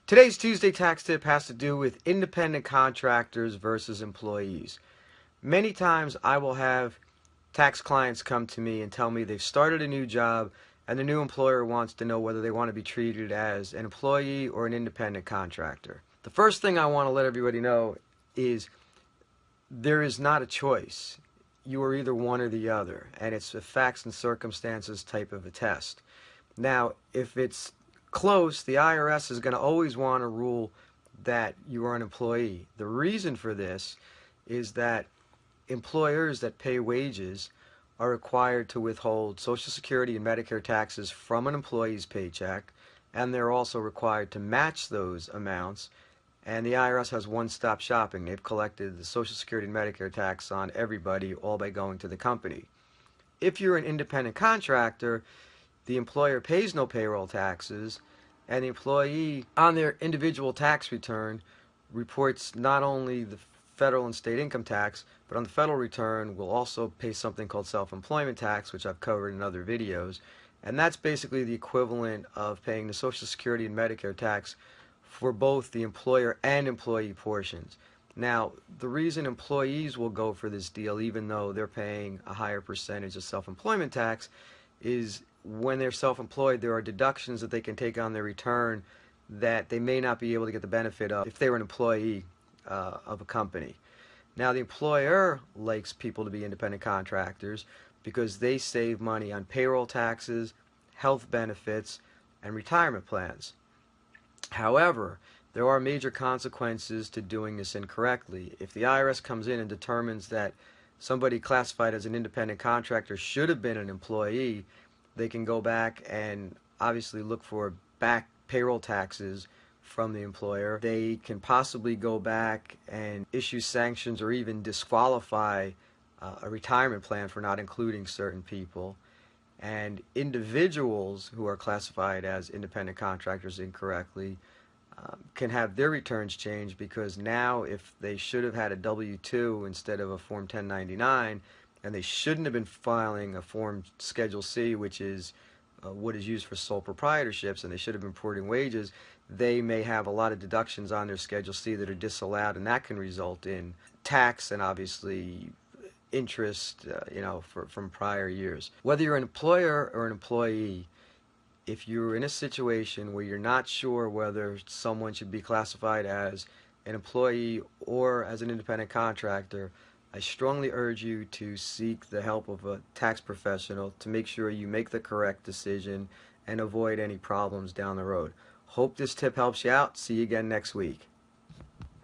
Today's Tuesday tax tip has to do with independent contractors versus employees. Many times I will have tax clients come to me and tell me they've started a new job and the new employer wants to know whether they want to be treated as an employee or an independent contractor. The first thing I want to let everybody know is there is not a choice. You are either one or the other, and it's a facts and circumstances type of a test. Now, if it's close, the IRS is going to always want to rule that you are an employee. The reason for this is that employers that pay wages are required to withhold Social Security and Medicare taxes from an employee's paycheck, and they're also required to match those amounts. And the IRS has one-stop shopping. They've collected the Social Security and Medicare tax on everybody, all by going to the company. If you're an independent contractor, the employer pays no payroll taxes, and the employee on their individual tax return reports not only the federal and state income tax, but on the federal return will also pay something called self-employment tax, which I've covered in other videos. And that's basically the equivalent of paying the Social Security and Medicare tax for both the employer and employee portions. Now, the reason employees will go for this deal, even though they're paying a higher percentage of self-employment tax, is when they're self-employed, there are deductions that they can take on their return that they may not be able to get the benefit of if they were an employee of a company. Now, the employer likes people to be independent contractors because they save money on payroll taxes, health benefits, and retirement plans. However, there are major consequences to doing this incorrectly. If the IRS comes in and determines that somebody classified as an independent contractor should have been an employee, they can go back and obviously look for back payroll taxes from the employer. They can possibly go back and issue sanctions or even disqualify a retirement plan for not including certain people. And individuals who are classified as independent contractors incorrectly can have their returns changed, because now if they should have had a W-2 instead of a Form 1099, and they shouldn't have been filing a Form Schedule C, which is what is used for sole proprietorships, and they should have been reporting wages, they may have a lot of deductions on their Schedule C that are disallowed, and that can result in tax and obviously interest, from prior years. Whether you're an employer or an employee, if you're in a situation where you're not sure whether someone should be classified as an employee or as an independent contractor, I strongly urge you to seek the help of a tax professional to make sure you make the correct decision and avoid any problems down the road. Hope this tip helps you out. See you again next week.